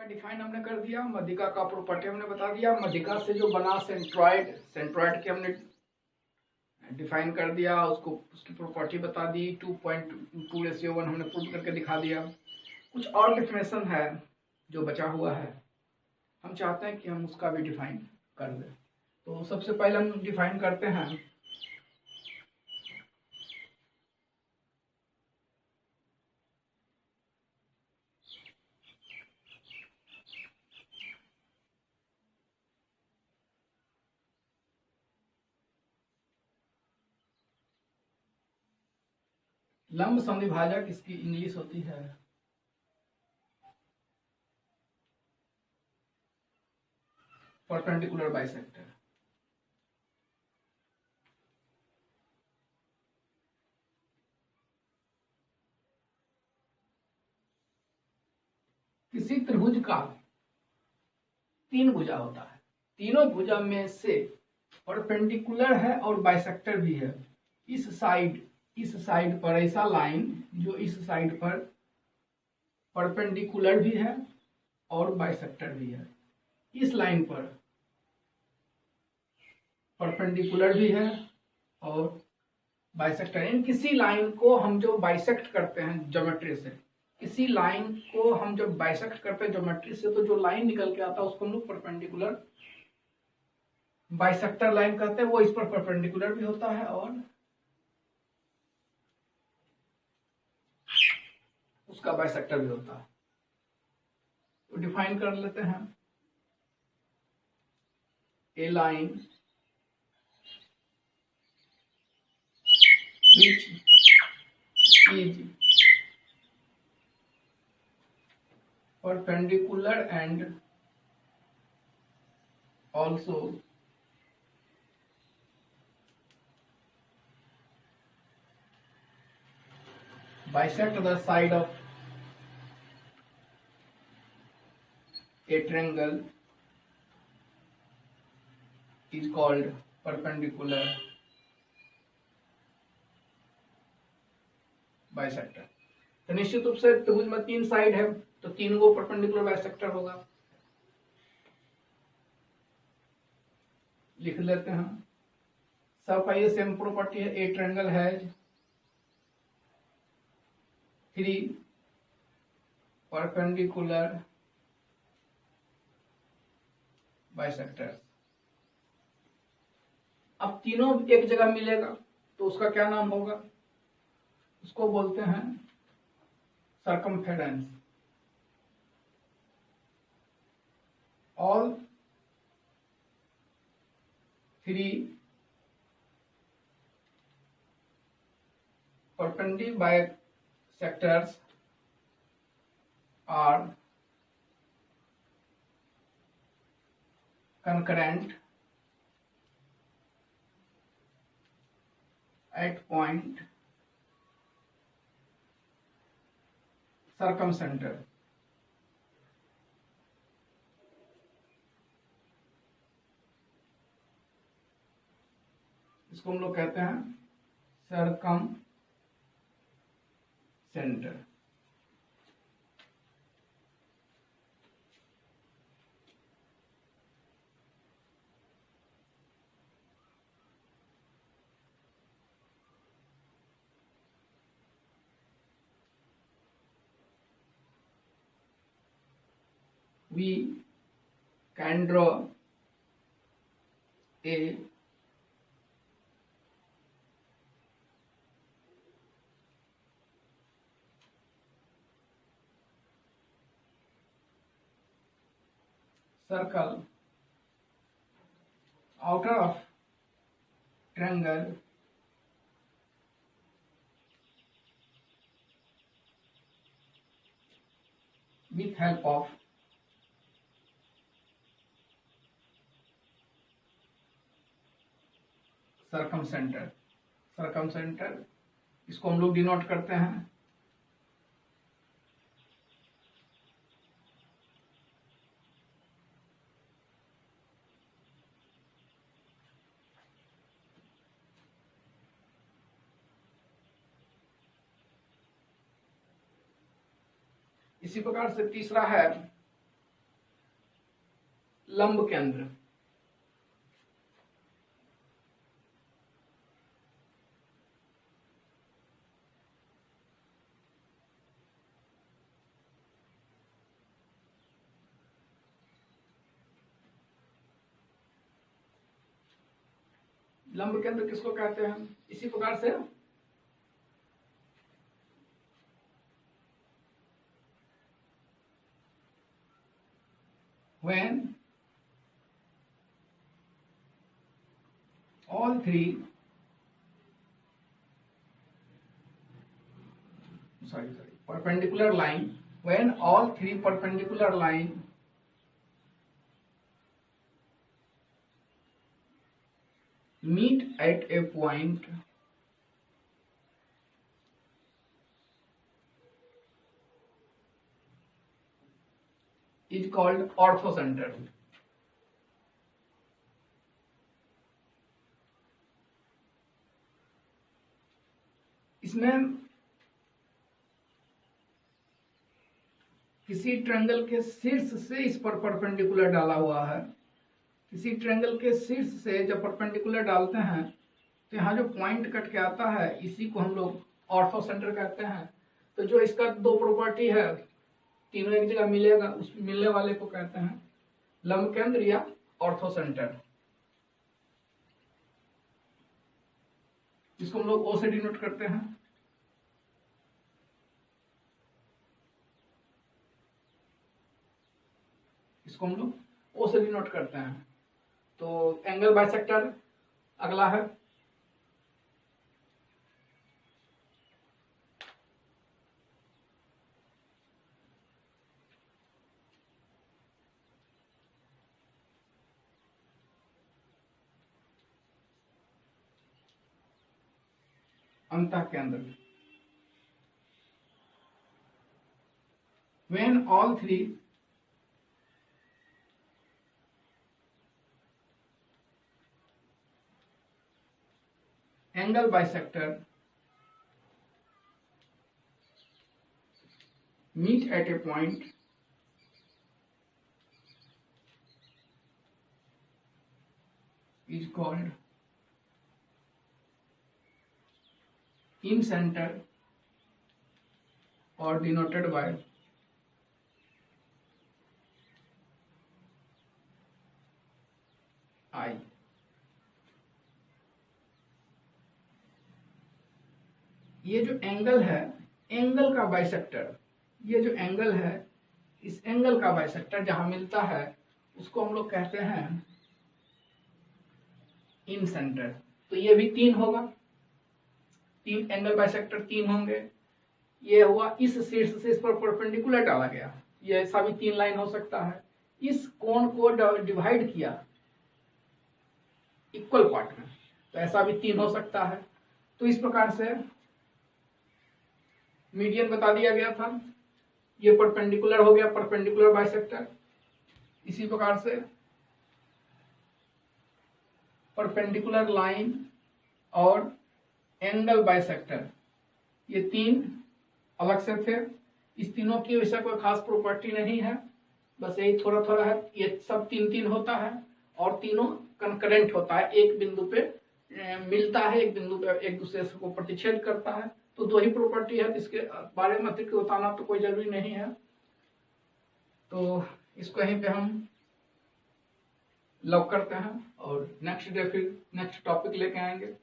का डिफाइन हमने कर दिया, मध्यिका का प्रॉपर्टी हमने बता दिया, मध्यिका से जो बना सेंट्रॉइड की हमने डिफाइन कर दिया, उसको उसकी प्रॉपर्टी बता दी, 2.2:1 हमने प्रूव करके दिखा दिया। कुछ और डेफिनेशन है जो बचा हुआ है, हम चाहते हैं कि हम उसका भी डिफाइन कर दें। तो सबसे पहले हम डिफाइन करते हैं लंब समद्विभाजक, इसकी इंग्लिश होती है परपेंडिकुलर बाइसेक्टर। किसी त्रिभुज का 3 भुजा होता है, तीनों भुजा में से परपेंडिकुलर है और बाइसेक्टर भी है। इस साइड पर ऐसा लाइन जो इस साइड पर परपेंडिकुलर भी है और बाइसेक्टर भी है, इस लाइन पर परपेंडिकुलर भी है और बाइसेक्टर। इन किसी लाइन को हम जो बाइसेक्ट करते हैं ज्योमेट्री से, किसी लाइन को हम जब बाइसेक्ट करते हैं ज्योमेट्री से, तो जो लाइन निकल के आता है उसको हम लोग परपेंडिकुलर बाइसेक्टर लाइन कहते हैं। वो इस पर परपेंडिकुलर भी होता है और उसका बाइसेक्टर भी होता है। तो डिफाइन कर लेते हैं, ए line which is perpendicular and also bisect the side of a triangle is called perpendicular bisector. तो निश्चित रूप से त्रिभुज में 3 साइड है, तो 3 को परपेंडिकुलर बाइसेक्टर होगा। लिख लेते हैं, सब का ये सेम प्रॉपर्टी है, ए ट्रायंगल हैज 3 परपेंडिकुलर बाइसेक्टर्स। अब तीनों एक जगह मिलेगा तो उसका क्या नाम होगा, उसको बोलते हैं circumference. All 3 perpendicular bisectors are concurrent at point circumcenter। इसको हम लोग कहते हैं सरकम centre. We can draw a circle outer of triangle with help of सर्कमसेंटर। इसको हम लोग डिनोट करते हैं इसी प्रकार से तीसरा है लंब केंद्र। लंब केंद्र किसको कहते हैं? इसी प्रकार से when all three perpendicular line, when all three perpendicular line meet at a point is called orthocenter। इसमें किसी ट्रायंगल के शीर्ष से इस पर परपेंडिकुलर डाला हुआ है। किसी ट्रायंगल के शीर्ष से जब परपेंडिकुलर डालते हैं तो यहाँ जो पॉइंट कट के आता है इसी को हम लोग ऑर्थोसेंटर कहते हैं। तो जो इसका दो प्रॉपर्टी है, तीनों एक जगह मिलेगा, उस मिलने वाले को कहते हैं लंब केंद्र या ऑर्थोसेंटर। इसको हम लोग ओ से डिनोट करते हैं। इसको हम लोग ओ से डिनोट करते हैं। तो एंगल बाइसेक्टर अगला है। अंतः केंद्र। when all three angle bisector meet at a point is called incenter or denoted by I। ये जो एंगल है, एंगल का बाइसेक्टर, ये जो एंगल है, इस एंगल का बाइसेक्टर जहां मिलता है उसको हम लोग कहते हैं इंसेंटर। तो ये भी तीन होगा, तीन एंगल बाइसेक्टर तीन होंगे। ये हुआ इस शीर्ष से इस पर परपेंडिकुलर डाला गया, ये ऐसा भी तीन लाइन हो सकता है। इस कोण को डिवाइड किया इक्वल पार्ट में, तो ऐसा भी तीन हो सकता है। तो इस प्रकार से मीडियन बता दिया गया था, ये परपेंडिकुलर हो गया, परपेंडिकुलर बाइसेक्टर। इसी प्रकार से परपेंडिकुलर लाइन और एंगल बाइसेक्टर, ये तीन अलग से थे। इस तीनों की वैसा कोई खास प्रॉपर्टी नहीं है, बस यही थोड़ा थोड़ा है। ये सब तीन तीन होता है और तीनों कंकरेंट होता है, एक बिंदु पे मिलता है, एक बिंदु पे एक दूसरे को प्रतिच्छेद करता है। तो दो ही प्रॉपर्टी है, इसके बारे में अतिरिक्त बताना तो कोई जरूरी नहीं है। तो इसको यहीं पे हम लॉक करते हैं और नेक्स्ट डे फिर नेक्स्ट टॉपिक लेके आएंगे।